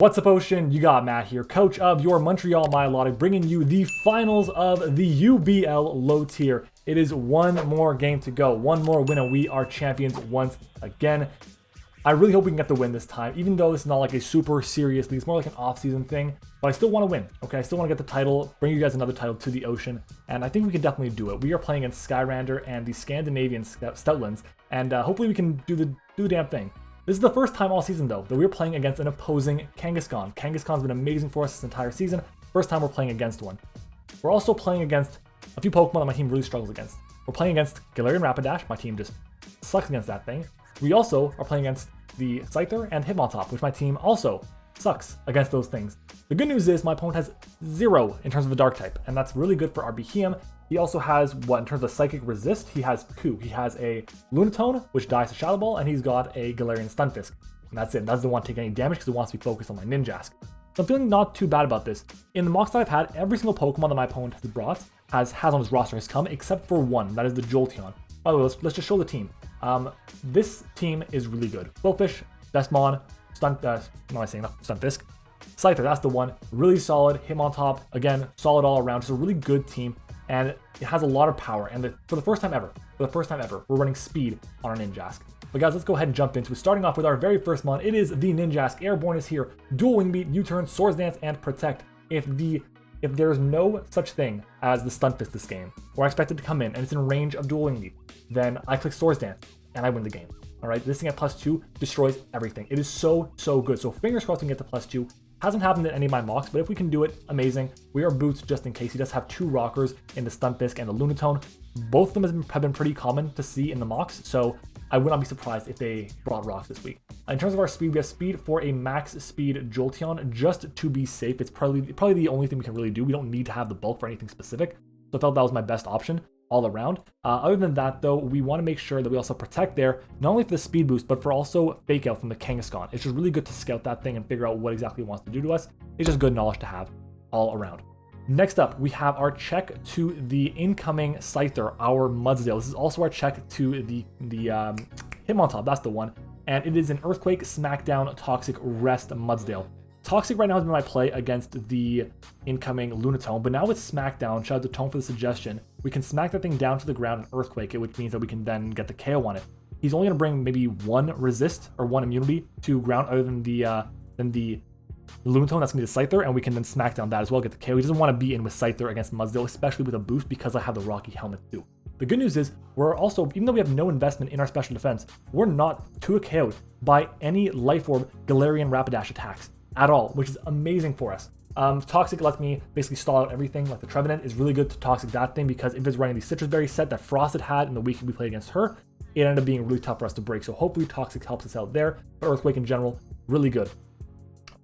What's up, Ocean? You got Matt here, coach of your Montreal Milotic, bringing you the finals of the UBL Low Tier. It is one more game to go, one more win, and we are champions once again. I really hope we can get the win this time, even though this is not like a super serious league. It's more like an off-season thing, but I still want to win, okay? I still want to get the title, bring you guys another title to the Ocean, and I think we can definitely do it. We are playing against Skyrander and the Scandinavian Stoutlands, and hopefully we can do the damn thing. This is the first time all season, though, that we're playing against an opposing Kangaskhan. Kangaskhan's been amazing for us this entire season. First time we're playing against one. We're also playing against a few Pokemon that my team really struggles against. We're playing against Galarian Rapidash. My team just sucks against that thing. We also are playing against the Scyther and Hitmontop, which my team also sucks against those things. The good news is my opponent has 0 in terms of the Dark type, and that's really good for our Behemoth. He also has, in terms of Psychic Resist, he has 2. He has a Lunatone, which dies to Shadow Ball, and he's got a Galarian Stunfisk. And that's it. That doesn't want to take any damage because it wants to be focused on my Ninjask. So I'm feeling not too bad about this. In the mocks that I've had, every single Pokemon that my opponent has brought, has on his roster, has come, except for one. That is the Jolteon. By the way, let's just show the team. This team is really good. Quillfish, Desmond, Stunfisk. Scyther, that's the one. Really solid. Hitmontop, again, solid all around. Just a really good team. And it has a lot of power, and for the first time ever, we're running speed on our Ninjask. But guys, let's go ahead and jump into it. Starting off with our very first mon, it is the Ninjask. Airborne is here. Dual Wing Beat, U-Turn, Swords Dance, and Protect. If there's no such thing as the Stunfisk this game, or I expect it to come in and it's in range of Dual Wing Beat, then I click Swords Dance and I win the game. All right, this thing at +2 destroys everything. It is so good. So fingers crossed we can get to +2. Hasn't happened in any of my mocks, but if we can do it, amazing. We are boots just in case. He does have 2 rockers in the Stunfisk and the Lunatone. Both of them have been pretty common to see in the mocks, so I would not be surprised if they brought rocks this week. In terms of our speed, we have speed for a max speed Jolteon just to be safe. It's probably the only thing we can really do. We don't need to have the bulk for anything specific, so I felt that was my best option all around. Other than that, though, we want to make sure that we also protect there, not only for the speed boost, but for also fake out from the Kangaskhan. It's just really good to scout that thing and figure out what exactly it wants to do to us. It's just good knowledge to have all around. Next up, we have our check to the incoming Scyther, our Mudsdale. This is also our check to the Hitmontop, that's the one. And it is an Earthquake, Smackdown, Toxic, Rest Mudsdale. Toxic right now has been my play against the incoming Lunatone, but now with Smackdown, shout out to Tone for the suggestion, we can smack that thing down to the ground and Earthquake it, which means that we can then get the KO on it. He's only going to bring maybe 1 resist or 1 immunity to ground other than the Lunatone. That's going to be the Scyther, and we can then smack down that as well, get the KO. He doesn't want to be in with Scyther against Mudsdale, especially with a boost because I have the Rocky Helmet too. The good news is, we're also, even though we have no investment in our special defense, we're not 2 KO'd by any Life Orb Galarian Rapidash attacks at all, which is amazing for us. Toxic lets me basically stall out everything. Like the Trevenant is really good to Toxic that thing because if it's running the Citrus Berry set that Frosted had in the week we played against her, it ended up being really tough for us to break. So hopefully Toxic helps us out there. But Earthquake in general, really good.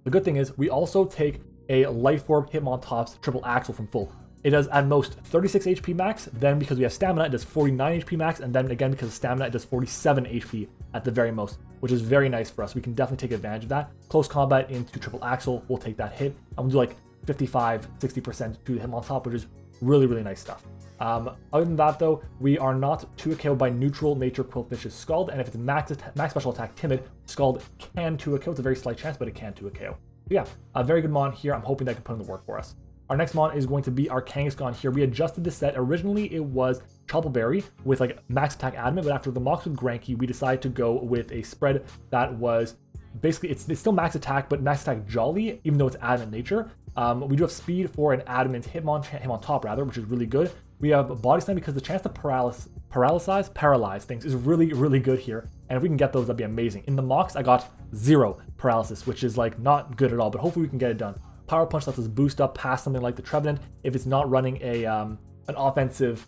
The good thing is we also take a Life Orb Hitmontop's Triple Axle from full. It does at most 36 HP max, then because we have Stamina, it does 49 HP max, and then again because of Stamina, it does 47 HP at the very most, which is very nice for us. We can definitely take advantage of that. Close combat into Triple Axle, we'll take that hit, and we'll do like 55-60% to the Hitmontop, which is really nice stuff. Other than that, though, we are not 2 KO by neutral nature Quillfish's Scald, and if it's max special attack Timid, Scald can 2 KO. It's a very slight chance, but it can 2 KO. But yeah, a very good mon here. I'm hoping that can put in the work for us. Our next mon is going to be our Kangaskhan here. We adjusted the set. Originally, it was Choppleberry with like max attack Adamant, but after the mocks with Granky, we decided to go with a spread that was basically, it's still max attack, but max attack Jolly, even though it's Adamant nature. We do have speed for an Adamant Hitmontop, which is really good. We have Body Slam because the chance to paralyze things is really good here. And if we can get those, that'd be amazing. In the mocks, I got 0 paralysis, which is like not good at all, but hopefully we can get it done. Power Punch lets us boost up past something like the Trevenant. If it's not running an offensive,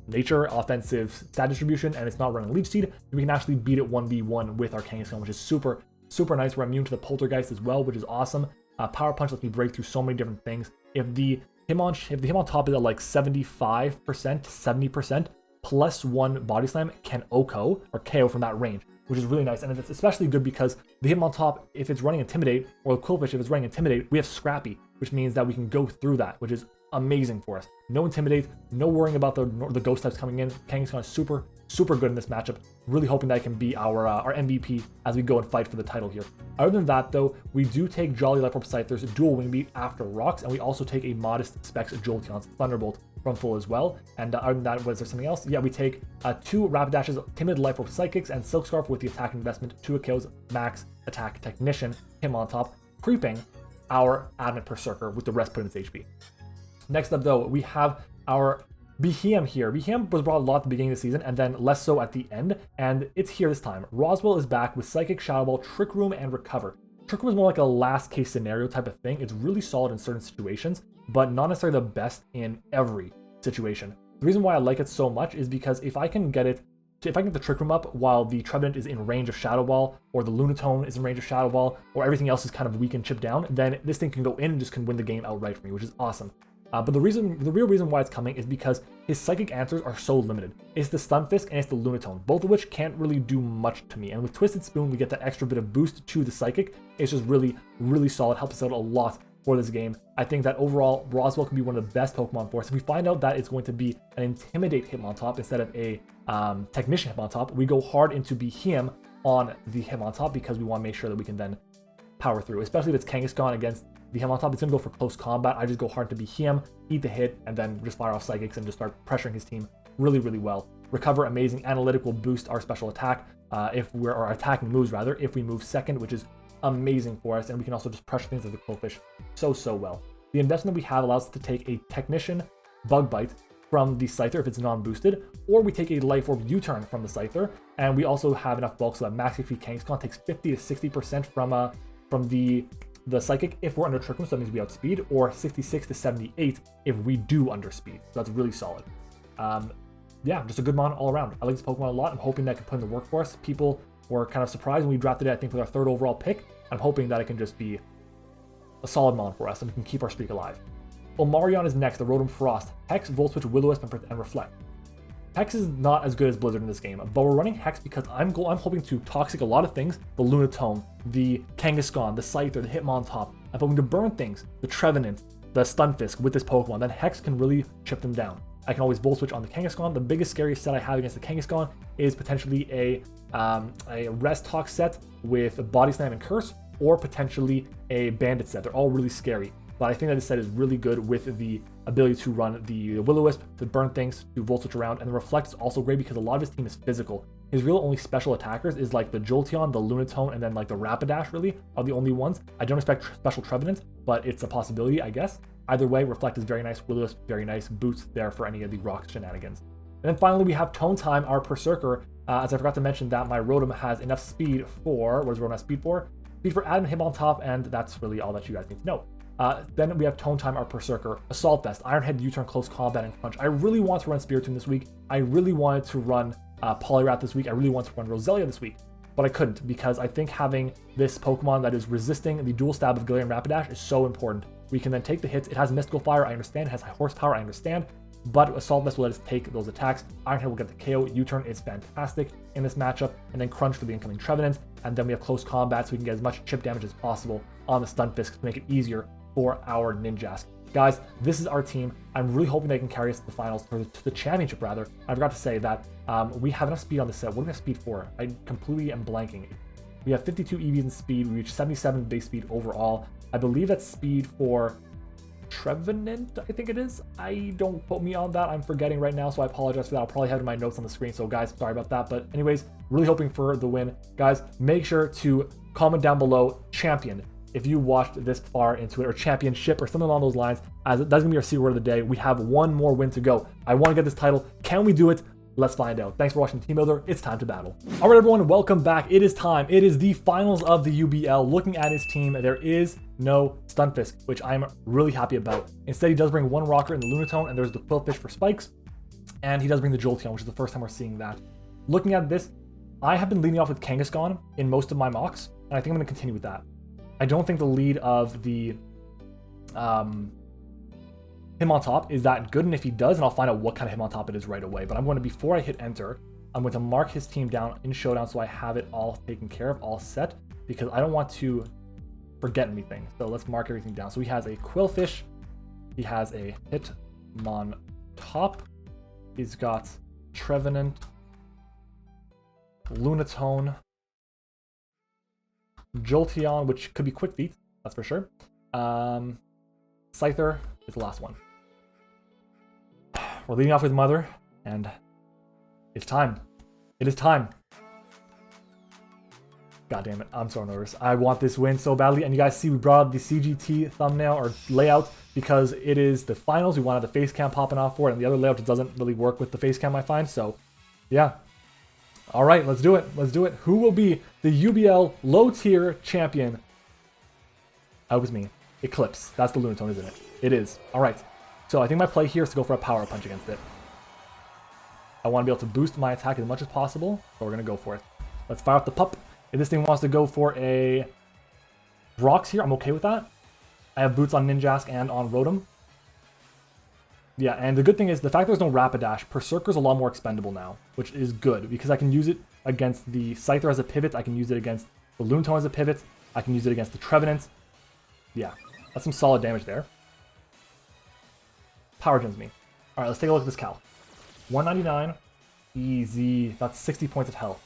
nature, offensive stat distribution, and it's not running Leech Seed, we can actually beat it 1v1 with our Kangaskhan, which is super nice. We're immune to the Poltergeist as well, which is awesome. Power Punch lets me break through so many different things. If the Hitmontop is at like 75%, 70%, +1 Body Slam can OHKO or KO from that range, which is really nice. And it's especially good because the Hitmontop, if it's running Intimidate, or the Quillfish, if it's running Intimidate, we have Scrappy, which means that we can go through that, which is amazing for us. No Intimidate, no worrying about the Ghost types coming in. Kangaskhan is super good in this matchup. Really hoping that I can be our MVP as we go and fight for the title here. Other than that, though, we do take Jolly Life Orb Scyther's dual wing beat after rocks, and we also take a modest Specs Jolteon's Thunderbolt from full as well. And other than that, was there something else? Yeah, we take 2 Rapidashes, Timid Life Orb Psychics, and Silk Scarf with the attack investment, 2 Akko's max attack technician, him on top, creeping our Adamant Berserker with the rest put in its HP. Next up, though, we have our Behem here. Behem was brought a lot at the beginning of the season and then less so at the end, and it's here this time. Roswell is back with Psychic, Shadow Ball, Trick Room, and Recover. Trick Room is more like a last case scenario type of thing. It's really solid in certain situations, but not necessarily the best in every situation. The reason why I like it so much is because if I can get the Trick Room up while the Trevenant is in range of Shadow Ball, or the Lunatone is in range of Shadow Ball, or everything else is kind of weak and chipped down, then this thing can go in and just can win the game outright for me, which is awesome. But the real reason why it's coming is because his psychic answers are so limited. It's the Stunfisk and it's the Lunatone, both of which can't really do much to me. And with Twisted Spoon, we get that extra bit of boost to the psychic. It's just really, really solid. Helps us out a lot for this game. I think that overall, Roswell can be one of the best Pokemon for us. If we find out that it's going to be an Intimidate Hitmontop instead of a Technician Hitmontop, we go hard into Behem on the Hitmontop because we want to make sure that we can then power through, especially if it's Kangaskhan against the Hitmontop. It's going to go for close combat. I just go hard to Behem, eat the hit, and then just fire off Psychics and just start pressuring his team really, really well. Recover, amazing. Analytic will boost our special attack or attacking moves rather, if we move second, which is amazing for us, and we can also just pressure things like the Qwilfish so well. The investment we have allows us to take a Technician Bug Bite from the Scyther if it's non-boosted, or we take a Life Orb U-Turn from the Scyther, and we also have enough bulk so that Max HP Kangaskhan takes 50 to 60% from the Psychic if we're under Trick Room, so that means we outspeed, or 66 to 78 if we do underspeed. So that's really solid. Yeah, just a good mon all around. I like this Pokemon a lot. I'm hoping that I can put in the work for us. People were kind of surprised when we drafted it, I think, with our 3rd overall pick. I'm hoping that it can just be a solid mon for us and we can keep our streak alive. Omarion is next, the Rotom Frost. Hex, Volt Switch, Will-O-Wisp, and Reflect. Hex is not as good as Blizzard in this game, but we're running Hex because I'm hoping to Toxic a lot of things. The Lunatone, the Kangaskhan, the Scyther, the Hitmontop. I'm hoping to burn things, the Trevenant, the Stunfisk with this Pokemon. Then Hex can really chip them down. I can always Volt Switch on the Kangaskhan. The biggest, scariest set I have against the Kangaskhan is potentially a Rest Talk set with Body Slam and Curse, or potentially a Bandit set. They're all really scary. But I think that this set is really good with the ability to run the Will-O-Wisp, to burn things, to Volt Switch around, and the Reflect is also great because a lot of his team is physical. His real only special attackers is like the Jolteon, the Lunatone, and then like the Rapidash really are the only ones. I don't expect special Trevenant, but it's a possibility, I guess. Either way, Reflect is very nice, Will-O-Wisp very nice, boots there for any of the rock shenanigans. And then finally we have Tone Time, our Berserker. As I forgot to mention that my Rotom has enough speed for, what does Rotom have speed for? Speed for Adam, him on top, and that's really all that you guys need to know. Then we have Tone Time, our Berserker, Assault Vest, Iron Head, U-Turn, Close Combat, and Crunch. I really want to run Spiritomb this week. I really wanted to run Poliwrath this week. I really wanted to run Roselia this week, but I couldn't because I think having this Pokemon that is resisting the dual stab of Galarian Rapidash is so important. We can then take the hits. It has Mystical Fire, I understand. It has high horsepower, I understand. But Assault Vest will let us take those attacks. Iron Head will get the KO. U-Turn is fantastic in this matchup. And then Crunch for the incoming Trevenant. And then we have Close Combat so we can get as much chip damage as possible on the Stunfisk to make it easier for our Ninjask. Guys, this is our team. I'm really hoping they can carry us to the finals, or to the championship rather. I forgot to say that we have enough speed on this set. What do we have speed for? I completely am blanking. We have 52 EVs in speed. We reach 77 base speed overall. I believe that's speed for Trevenant, I think it is. Don't quote me on that. I'm forgetting right now, so I apologize for that. I'll probably have it in my notes on the screen, so guys, sorry about that. But anyways, really hoping for the win. Guys, make sure to comment down below champion if you watched this far into it, or championship, or something along those lines, as that's gonna be our secret word of the day. We have one more win to go. I want to get this title. Can we do it? Let's find out. Thanks for watching Teambuilder. It's time to battle. All right, everyone, welcome back. It is time. It is the finals of the UBL. Looking at his team, there is no Stunfisk, which I'm really happy about. Instead, he does bring one Rocker in the Lunatone, and there's the Qwilfish for spikes, and he does bring the Jolteon, which is the first time we're seeing that. Looking at this, I have been leading off with Kangaskhan in most of my mocks, and I think I'm going to continue with that. I don't think the lead of the him on top is that good, and if he does, then I'll find out what kind of him on top it is right away. But I'm going to, before I hit enter, I'm going to mark his team down in Showdown so I have it all taken care of, all set, because I don't want to forget anything. So let's mark everything down. So he has a Qwilfish, he has a Hitmontop, he's got Trevenant, Lunatone. Jolteon, which could be quick feet, that's for sure. Scyther is the last one. We're leading off with Mother, and it's time. It is time. God damn it, I'm so nervous. I want this win so badly, and you guys see we brought up the CGT thumbnail or layout because it is the finals. We wanted the face cam popping off for it, and the other layout just doesn't really work with the face cam, I find. So, yeah. All right, let's do it. Let's do it. Who will be the UBL Low Tier Champion? That was me. Eclipse. That's the Lunatone, isn't it? It is. All right. So I think my play here is to go for a Power Punch against it. I want to be able to boost my attack as much as possible, so we're going to go for it. Let's fire up the pup. If this thing wants to go for a Rocks here, I'm okay with that. I have Boots on Ninjask and on Rotom. Yeah, and the good thing is the fact there's no Rapidash, Berserker's a lot more expendable now, which is good because I can use it against the Scyther as a pivot, I can use it against the Lunatone as a pivot, I can use it against the Trevenant. Yeah, that's some solid damage there. Power Gens me. Alright, let's take a look at this Cal. 199, easy, that's 60 points of health.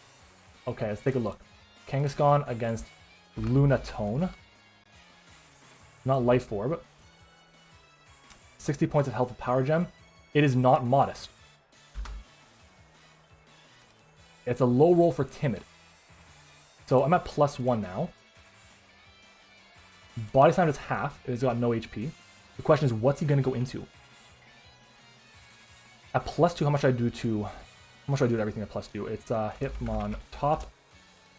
Okay, let's take a look. Kangaskhan against Lunatone. Not Life Orb. 60 points of health with Power Gem. It is not modest. It's a low roll for Timid. So I'm at +1 now. Body Slam is half. It's got no HP. The question is, what's he going to go into? At +2, how much do I do to... How much do I do to everything at +2? It's Hitmon top.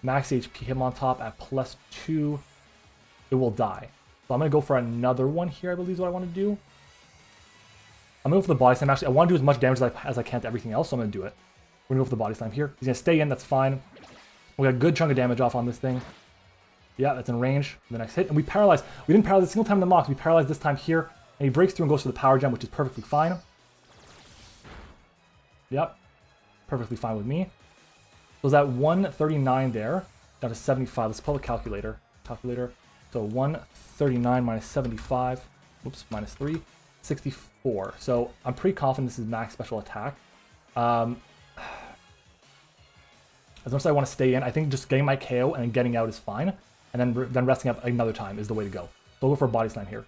Max HP Hitmon top at +2. It will die. So I'm going to go for another one here, I believe is what I want to do. I'm going to go for the Body Slam. Actually, I want to do as much damage as I can to everything else, so I'm going to do it. We're going to go for the Body Slam here. He's going to stay in, that's fine. We got a good chunk of damage off on this thing. Yeah, that's in range for the next hit. And we paralyzed. We didn't paralyze a single time in the Mox. We paralyzed this time here. And he breaks through and goes for the Power Gem, which is perfectly fine. Yep. Perfectly fine with me. So is that 139 there, down to 75. Let's pull the calculator. So 139 minus 75. Whoops, minus 3. 64. So I'm pretty confident this is max special attack. As much as I want to stay in, I think just getting my KO and then getting out is fine. And then resting up another time is the way to go. So I'll go for a Body Slam here.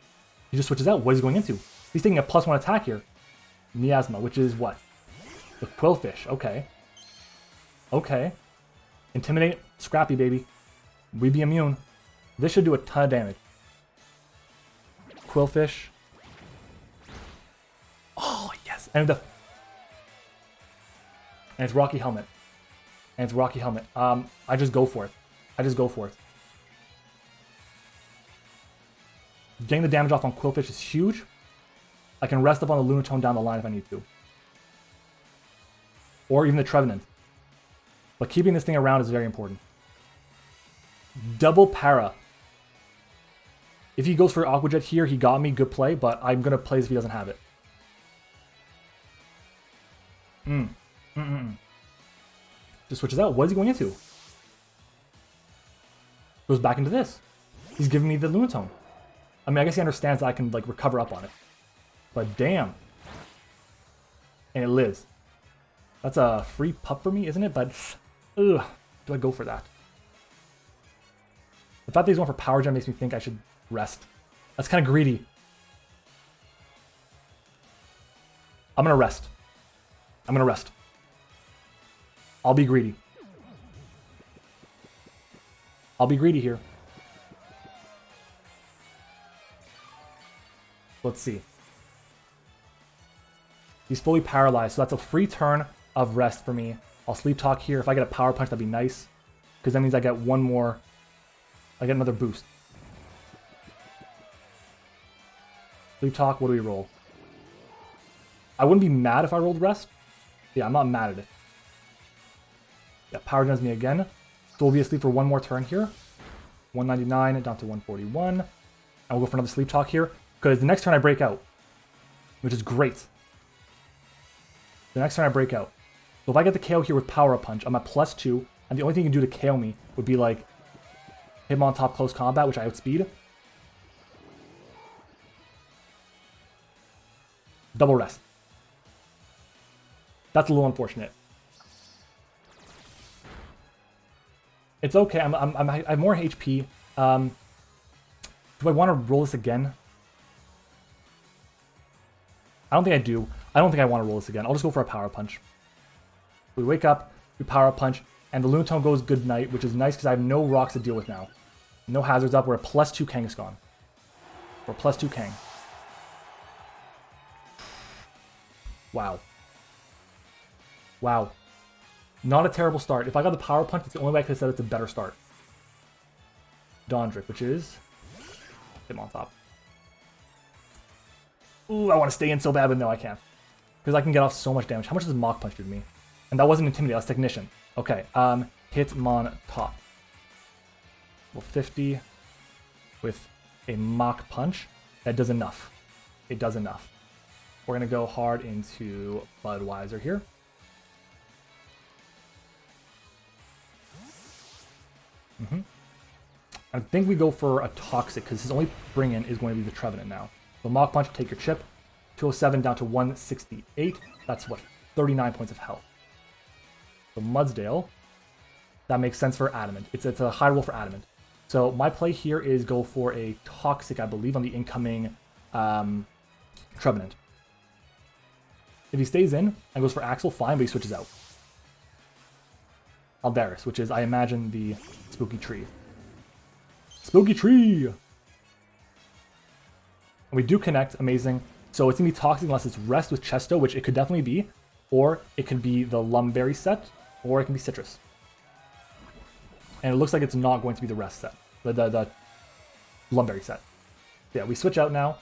He just switches out. What is he going into? He's taking a +1 attack here. Miasma, which is what? The Quillfish. Okay. Okay. Intimidate. Scrappy, baby. We be immune. This should do a ton of damage. Quillfish. Oh, yes. And it's Rocky Helmet. I just go for it. Getting the damage off on Quillfish is huge. I can rest up on the Lunatone down the line if I need to. Or even the Trevenant. But keeping this thing around is very important. Double Para. If he goes for Aqua Jet here, he got me, good play, but I'm going to play as if he doesn't have it. Just switches out. What is he going into? Goes back into this. He's giving me the Lunatone. I mean, I guess he understands that I can, like, recover up on it. But damn. And it lives. That's a free pup for me, isn't it? But, ugh, do I go for that? The fact that he's going for Power Gem makes me think I should rest. That's kind of greedy. I'm going to rest. I'll be greedy. Here. Let's see. He's fully paralyzed, so that's a free turn of rest for me. I'll Sleep Talk here. If I get a Power Punch, that'd be nice. Because that means I get one more... I get another boost. Sleep Talk, what do we roll? I wouldn't be mad if I rolled Rest. Yeah, I'm not mad at it. Yeah, Power Gens me again. So we'll be asleep for one more turn here. 199 down to 141. And we'll go for another Sleep Talk here. Because the next turn I break out. Which is great. The next turn I break out. So if I get the KO here with Power Punch, I'm at +2. And the only thing you can do to KO me would be like... hit him on top close combat, which I outspeed. Double rest. That's a little unfortunate. It's okay. I have more HP. Do I want to roll this again? I don't think I do. I don't think I want to roll this again. I'll just go for a power punch. We wake up, we power punch, and the Lunatone goes good night, which is nice because I have no rocks to deal with now. No hazards up. We're a +2 Kangaskhan. We're +2 Kang. Wow. Wow. Not a terrible start. If I got the power punch, it's the only way I could have said it's a better start. Dondrick, which is him on top. Ooh, I want to stay in so bad, but no, I can't. Because I can get off so much damage. How much does Mach Punch do to me? And that wasn't Intimidate, that's Technician. Okay, Hitmon top. Well, 50 with a Mach Punch. That does enough. It does enough. We're going to go hard into Budweiser here. I think we go for a Toxic, because his only bring-in is going to be the Trevenant now. So Mach Punch, take your chip. 207 down to 168. That's what? 39 points of health. So Mudsdale. That makes sense for Adamant. It's a high roll for Adamant. So my play here is go for a Toxic, I believe, on the incoming Trevenant. If he stays in and goes for Axel, fine, but he switches out. Aldaris, which is, I imagine, the Spooky Tree. Spooky Tree! And we do connect, amazing. So it's going to be Toxic unless it's Rest with Chesto, which it could definitely be. Or it could be the Lumberry set, or it can be Citrus. And it looks like it's not going to be the Rest set. The Lumberry set. Yeah, we switch out now.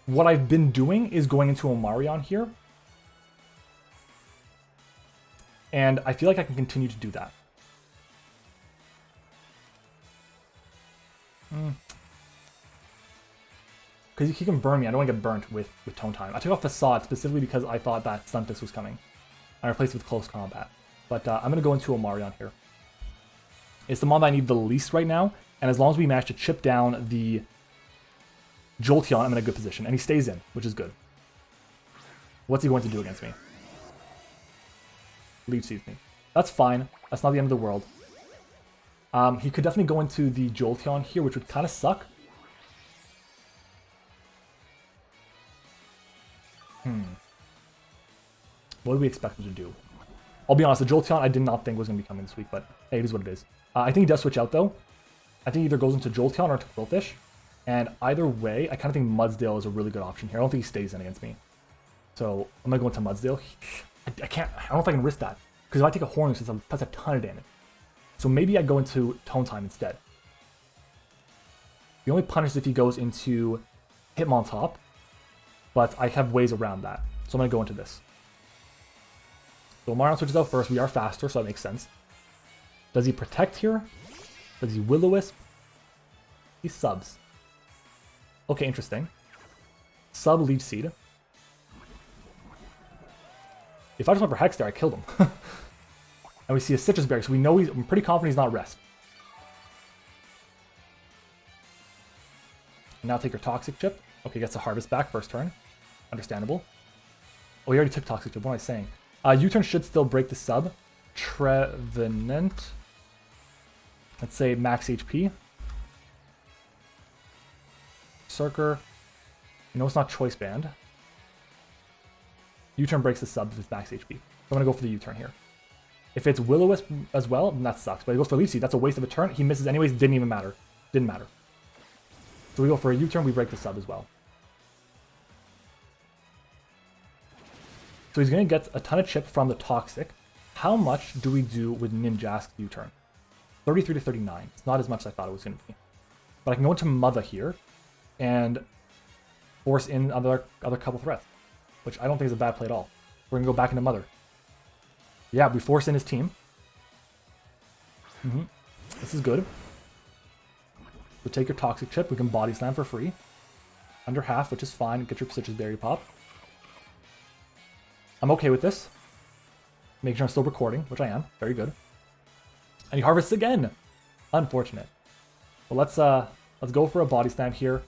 What I've been doing is going into Omarion here. And I feel like I can continue to do that. Because he can burn me. I don't want to get burnt with Tone Time. I took off Facade specifically because I thought that Stunfisk was coming. I replaced it with Close Combat. But I'm going to go into Omarion here. It's the mon that I need the least right now. And as long as we manage to chip down the Jolteon, I'm in a good position. And he stays in, which is good. What's he going to do against me? Leech Seeds me. That's fine. That's not the end of the world. He could definitely go into the Jolteon here, which would kind of suck. What do we expect him to do? I'll be honest, the Jolteon I did not think was going to be coming this week, but hey, it is what it is. I think he does switch out, though. I think he either goes into Jolteon or into Quillfish. And either way, I kind of think Mudsdale is a really good option here. I don't think he stays in against me. So I'm going to go into Mudsdale. I can't. I don't know if I can risk that. Because if I take a Hornus, that's a ton of damage. So maybe I go into Tone Time instead. He only punishes if he goes into Hitmontop. But I have ways around that. So I'm going to go into this. So Omarion switches out first. We are faster, so that makes sense. Does he Protect here? Does he Will-O-Wisp? He subs. Okay, interesting. Sub Leech Seed. If I just went for Hex there, I killed him. And we see a Citrus Berry, so we know I'm pretty confident he's not Rest. And now take your Toxic Chip. Okay, gets a Harvest back first turn. Understandable. Oh, he already took Toxic Chip. What am I saying? U-turn should still break the sub. Trevenant. Let's say max HP. Circer. You know it's not Choice Band. U-turn breaks the sub with max HP. So I'm going to go for the U-turn here. If it's Will-O-Wisp as well, then that sucks. But he goes for Leech Seed. That's a waste of a turn. He misses anyways. Didn't even matter. Didn't matter. So we go for a U-turn. We break the sub as well. So he's going to get a ton of chip from the Toxic. How much do we do with Ninjask U-turn? 33 to 39. It's not as much as I thought it was going to be. But I can go into Mother here and force in other couple threats, which I don't think is a bad play at all. We're going to go back into Mother. Yeah, we force in his team. This is good. So take your Toxic Chip. We can Body Slam for free. Under half, which is fine. Get your Citrus Berry Pop. I'm okay with this. Making sure I'm still recording, which I am. Very good. And he harvests again. Unfortunate. Well, let's go for a Body Slam here.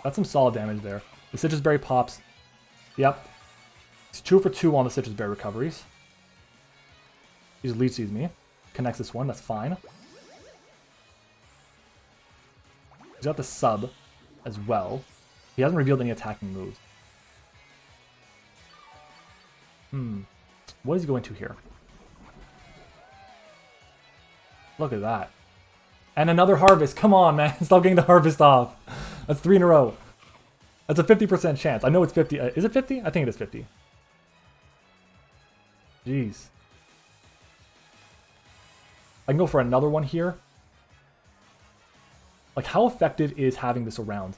That's some solid damage there. The Citrus Berry pops. Yep. It's 2 for 2 on the Citrus Berry recoveries. He just leech sees me. Connects this one, that's fine. He's got the sub as well. He hasn't revealed any attacking moves. What is he going to here? Look at that. And another harvest. Come on, man. Stop getting the harvest off. That's 3 in a row. That's a 50% chance. I know it's 50. Is it 50? I think it is 50. Jeez. I can go for another one here. Like, how effective is having this around?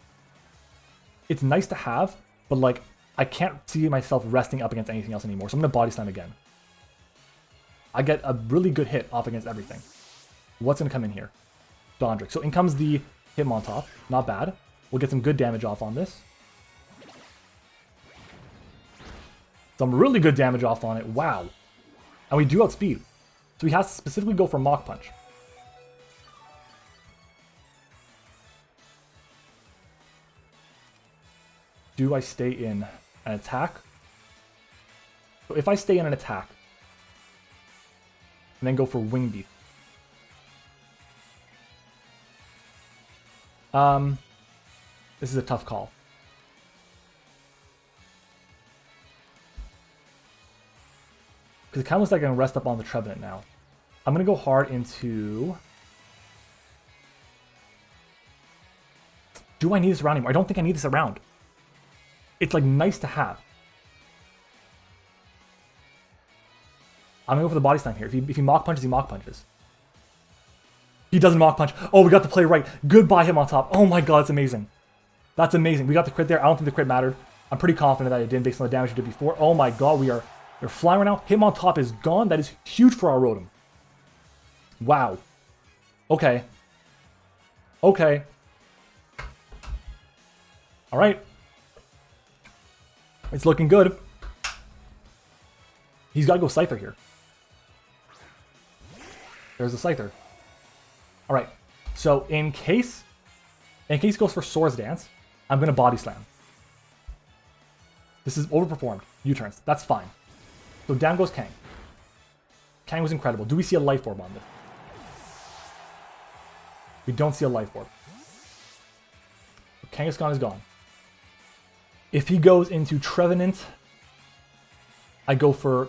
It's nice to have, but like, I can't see myself resting up against anything else anymore. So I'm going to body slam again. I get a really good hit off against everything. What's going to come in here? Dondrick. So in comes the Hitmontop. Not bad. We'll get some good damage off on this. Some really good damage off on it. Wow. And we do outspeed. So he has to specifically go for Mach Punch. Do I stay in an attack? So if I stay in an attack, and then go for Wing Beat. This is a tough call. Because it kind of looks like I can rest up on the Trevenant now. I'm going to go hard into... Do I need this around anymore? I don't think I need this around. It's like nice to have. I'm going to go for the body slam here. If he Mach Punches, he Mach Punches. He doesn't Mach Punch. Oh, we got the play right. Goodbye, Hitmontop. Oh my god, that's amazing. That's amazing. We got the crit there. I don't think the crit mattered. I'm pretty confident that it didn't based on the damage we did before. Oh my god, we're flying right now. Hitmontop is gone. That is huge for our Rotom. Wow. Okay. Okay. Alright. It's looking good. He's got to go Scyther here. There's the Scyther. Alright. So in case he goes for Swords Dance, I'm going to Body Slam. This is overperformed. U-turns. That's fine. So down goes Kang. Kang was incredible. Do we see a Life Orb on this? We don't see a Life Orb. Kangaskhan is gone. If he goes into Trevenant, I go for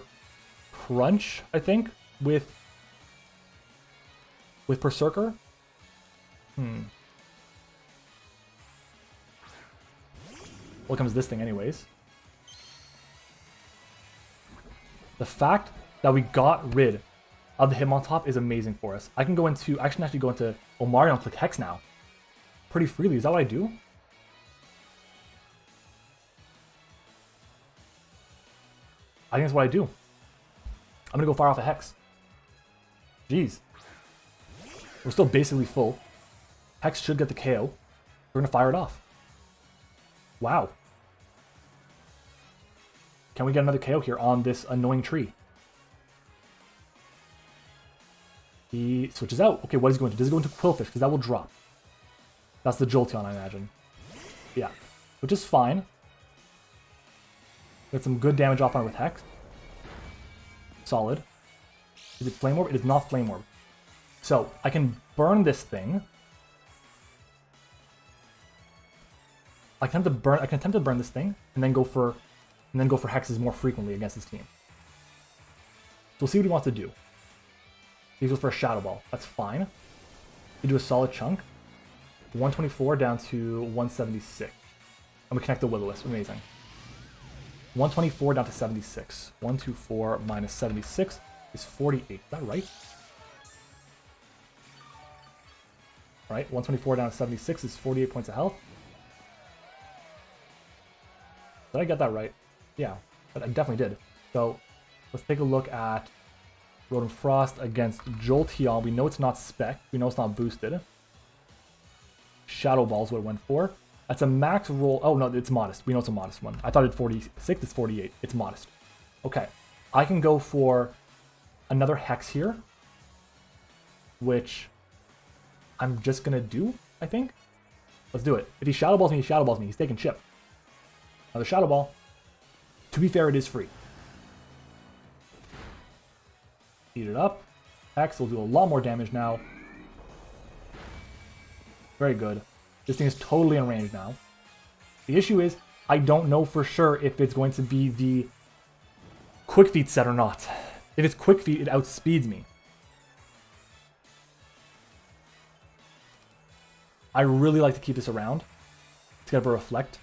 Crunch, I think, with Berserker. What comes this thing anyways? The fact that we got rid of the Hitmontop is amazing for us. I can go into, I can actually go into Omarion and click Hex now. Pretty freely. Is that what I do? I think that's what I do. I'm going to go fire off a Hex. Jeez. We're still basically full. Hex should get the KO. We're going to fire it off. Wow. Can we get another KO here on this annoying tree? He switches out. Okay, what is he going to do? Does he go into Quillfish? Because that will drop. That's the Jolteon, I imagine. Yeah. Which is fine. Get some good damage off on it with Hex. Solid. Is it Flame Orb? It is not Flame Orb. So, I can burn this thing. I can attempt to burn this thing and then go for hexes more frequently against his team. So we'll see what he wants to do. He goes for a Shadow Ball. That's fine. He do a solid chunk. 124 down to 176. And we connect the Will-O-Wisp. Amazing. 124 down to 76. 124 minus 76 is 48. Is that right? Right, 124 down to 76 is 48 points of health. Did I get that right? Yeah, I definitely did. So let's take a look at Rotom Frost against Jolteon. We know it's not Spec. We know it's not boosted. Shadow Ball is what it went for. That's a max roll. Oh, no, it's modest. We know it's a modest one. I thought it's 46. It's 48. It's modest. Okay. I can go for another Hex here, which I'm just going to do, I think. Let's do it. If he Shadow Balls me, he Shadow Balls me. He's taking chip. Another Shadow Ball. To be fair, it is free. Eat it up. X will do a lot more damage now. Very good. This thing is totally in range now. The issue is, I don't know for sure if it's going to be the Quick Feet set or not. If it's Quick Feet, it outspeeds me. I really like to keep this around to get a Reflect.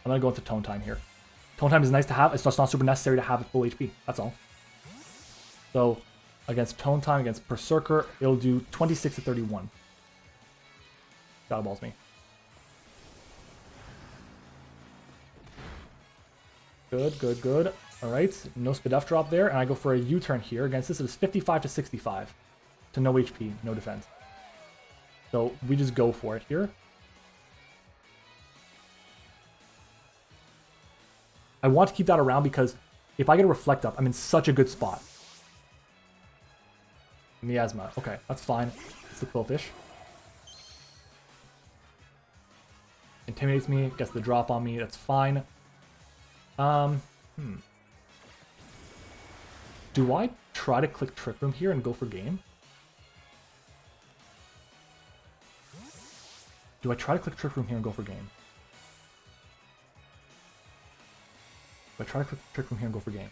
I'm going to go into Tone Time here. Tone Time is nice to have. It's just not super necessary to have at full HP. That's all. So, against Tone Time, against Berserker, it'll do 26 to 31. Shadow Balls me. Good, good, good. Alright, no Speed F drop there, and I go for a U-turn here. Against this, it is 55 to 65. To no HP, no defense. So, we just go for it here. I want to keep that around because if I get a Reflect up, I'm in such a good spot. Miasma. Okay, that's fine. It's the Quillfish. Intimidates me, gets the drop on me, that's fine. Do I try to click Trick Room here and go for game? Do I try to click Trick Room here and go for game? Do I try to click Trick Room here and go for game?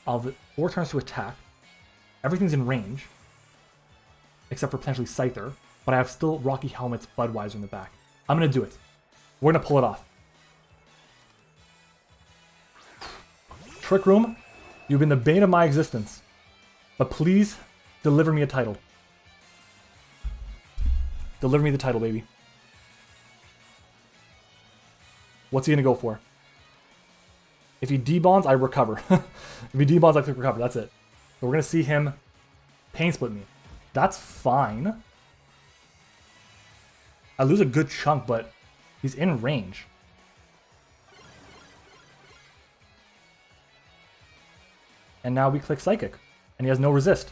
I'll have 4 turns to attack. Everything's in range. Except for potentially Scyther. But I have still Rocky Helmet's Budweiser in the back. I'm going to do it. We're going to pull it off. Trick Room, you've been the bane of my existence. But please, deliver me a title. Deliver me the title, baby. What's he going to go for? If he debonds, I recover. If he debonds, I click recover. That's it. So we're going to see him pain split me. That's fine. I lose a good chunk, but he's in range. And now we click Psychic. And he has no resist.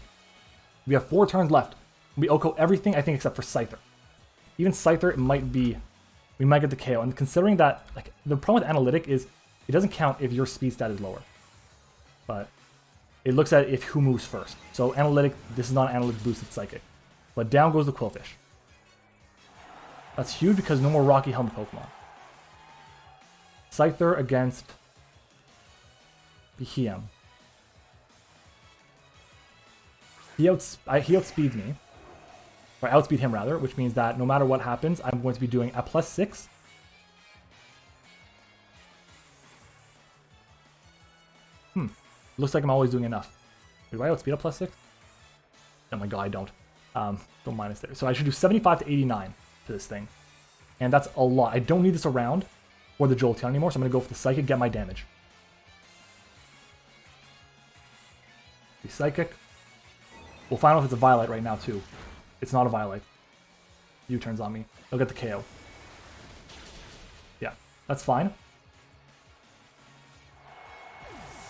We have 4 turns left. We Oko everything, I think, except for Scyther. Even Scyther, it might be... We might get the KO. And considering that, like, the problem with Analytic is it doesn't count if your speed stat is lower. But it looks at if who moves first. So Analytic, this is not an Analytic boosted Psychic. But down goes the Quillfish. That's huge because no more Rocky Helmet Pokemon. Scyther against Behem. He outspeeds me. Or I outspeed him rather, which means that no matter what happens, I'm going to be doing a +6. Looks like I'm always doing enough. Wait, do I outspeed a +6? Oh my god, I don't. Don't minus there. So I should do 75 to 89 to this thing. And that's a lot. I don't need this around for the Jolteon anymore, so I'm going to go for the Psychic, get my damage. The Psychic. We'll find out if it's a Violet right now, too. It's not a Violet. U-turns on me. They'll get the KO. Yeah, that's fine.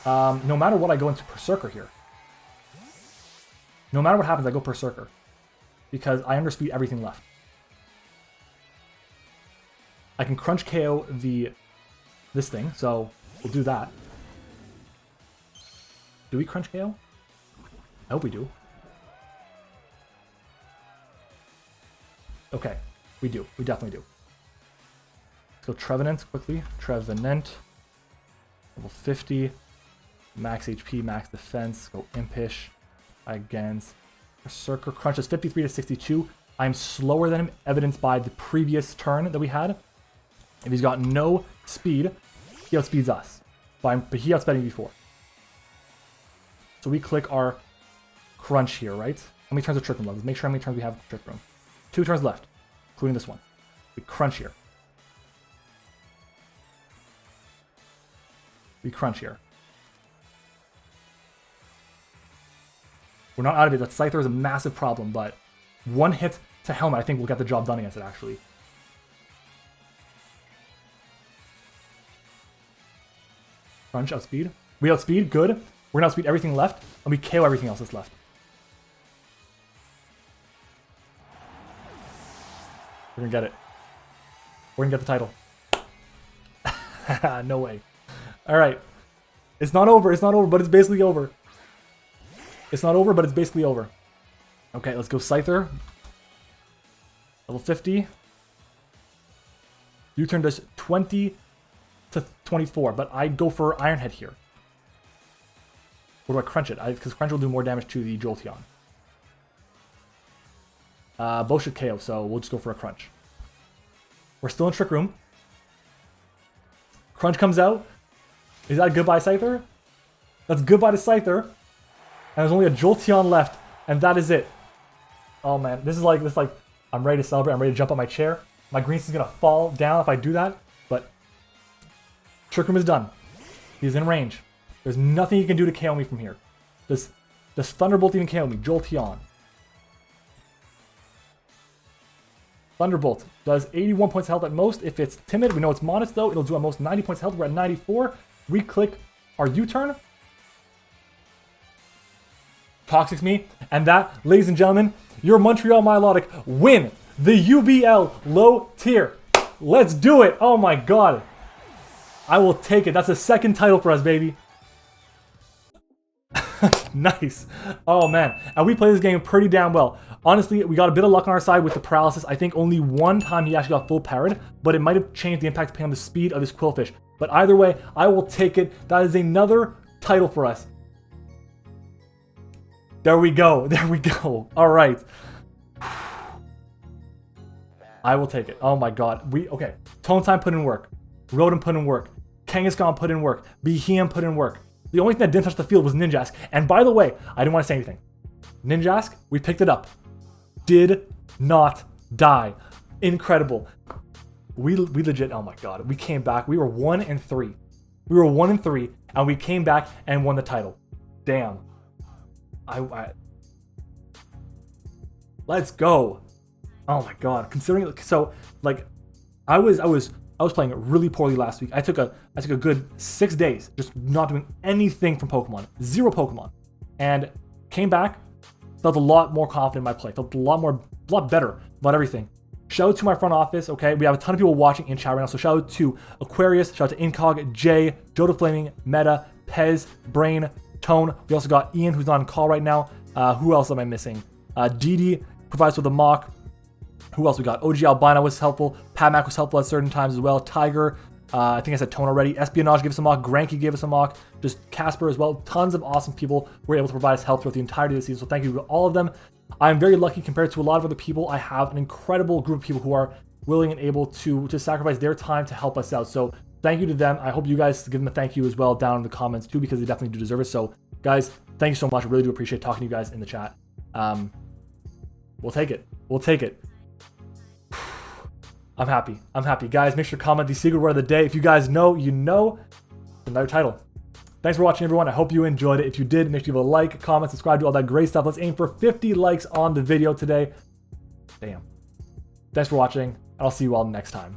No matter what, I go into Berserker here. No matter what happens, I go Berserker. Because I underspeed everything left. I can crunch KO this thing, so we'll do that. Do we crunch KO? I hope we do. Okay, we do. We definitely do. Let's go Trevenant quickly. Trevenant. Level 50. Max HP, max defense. Go Impish against Berserker. Crunches 53 to 62. I'm slower than him, evidenced by the previous turn that we had. If he's got no speed, he outspeeds us. But he outsped me before. So we click our crunch here, right? How many turns of Trick Room left? Let's make sure how many turns we have of Trick Room. 2 turns left, including this one. We crunch here. We crunch here. We're not out of it. That Scyther is a massive problem, but one hit to Helmet, I think we'll get the job done against it, actually. Crunch, outspeed. We outspeed, good. We're gonna outspeed everything left, and we KO everything else that's left. We're gonna get it. We're gonna get the title. No way. All right. It's not over. It's not over, but it's basically over. It's not over, but it's basically over. Okay, let's go Scyther. Level 50. U-turn does 20 to 24, but I go for Iron Head here. Or do I crunch it? Because crunch will do more damage to the Jolteon. Both should KO, so we'll just go for a crunch. We're still in Trick Room. Crunch comes out. Is that goodbye Scyther? That's goodbye to Scyther. And there's only a Jolteon left, and that is it. Oh man, this is like I'm ready to celebrate. I'm ready to jump on my chair. My green is gonna fall down if I do that, but Trick Room is done. He's in range. There's nothing he can do to KO me from here. Does Thunderbolt even KO me? Jolteon. Thunderbolt does 81 points of health at most. If it's timid, we know it's modest though. It'll do at most 90 points of health. We're at 94. We click our U-turn. Toxics me. And that, ladies and gentlemen, your Montreal Milotic win the UBL Low Tier. Let's do it. Oh my god. I will take it. That's the second title for us, baby. Nice. Oh man. And we play this game pretty damn well. Honestly, we got a bit of luck on our side with the paralysis. I think only one time he actually got full parried, but it might have changed the impact depending on the speed of his Quillfish. But either way, I will take it. That is another title for us. There we go. There we go. All right. I will take it. Oh my god. Okay. Tone Time put in work. Rotom put in work. Kangaskhan put in work. Behem put in work. The only thing that didn't touch the field was Ninjask. And by the way, I didn't want to say anything. Ninjask, we picked it up. Did not die. Incredible. We legit, oh my god. We came back. We were 1-3. We were 1-3, and we came back and won the title. Damn. Let's go. Oh my god. Considering, so like I was playing really poorly last week. I took a good 6 days just not doing anything from Pokemon. 0 Pokemon. And came back, felt a lot more confident in my play. Felt a lot better about everything. Shout out to my front office, okay? We have a ton of people watching in chat right now. So shout out to Aquarius, shout out to Incog, Jay, Joda Flaming, Meta, Pez, Brain, Tone. We also got Ian, who's on call right now. Who else am I missing? Didi provides with a mock. Who else we got? OG Albino was helpful. Padmac was helpful at certain times as well. Tiger, I think I said Tone already. Espionage gave us a mock. Granky gave us a mock. Just Casper as well. Tons of awesome people were able to provide us help throughout the entirety of the season. So thank you to all of them. I'm very lucky compared to a lot of other people. I have an incredible group of people who are willing and able to sacrifice their time to help us out. So thank you to them. I hope you guys give them a thank you as well down in the comments too, because they definitely do deserve it. So guys, thank you so much. I really do appreciate talking to you guys in the chat. We'll take it. We'll take it. I'm happy. I'm happy. Guys, make sure to comment the secret word of the day. If you guys know, you know. Another title. Thanks for watching, everyone. I hope you enjoyed it. If you did, make sure you leave a like, comment, subscribe, do all that great stuff. Let's aim for 50 likes on the video today. Damn. Thanks for watching, and I'll see you all next time.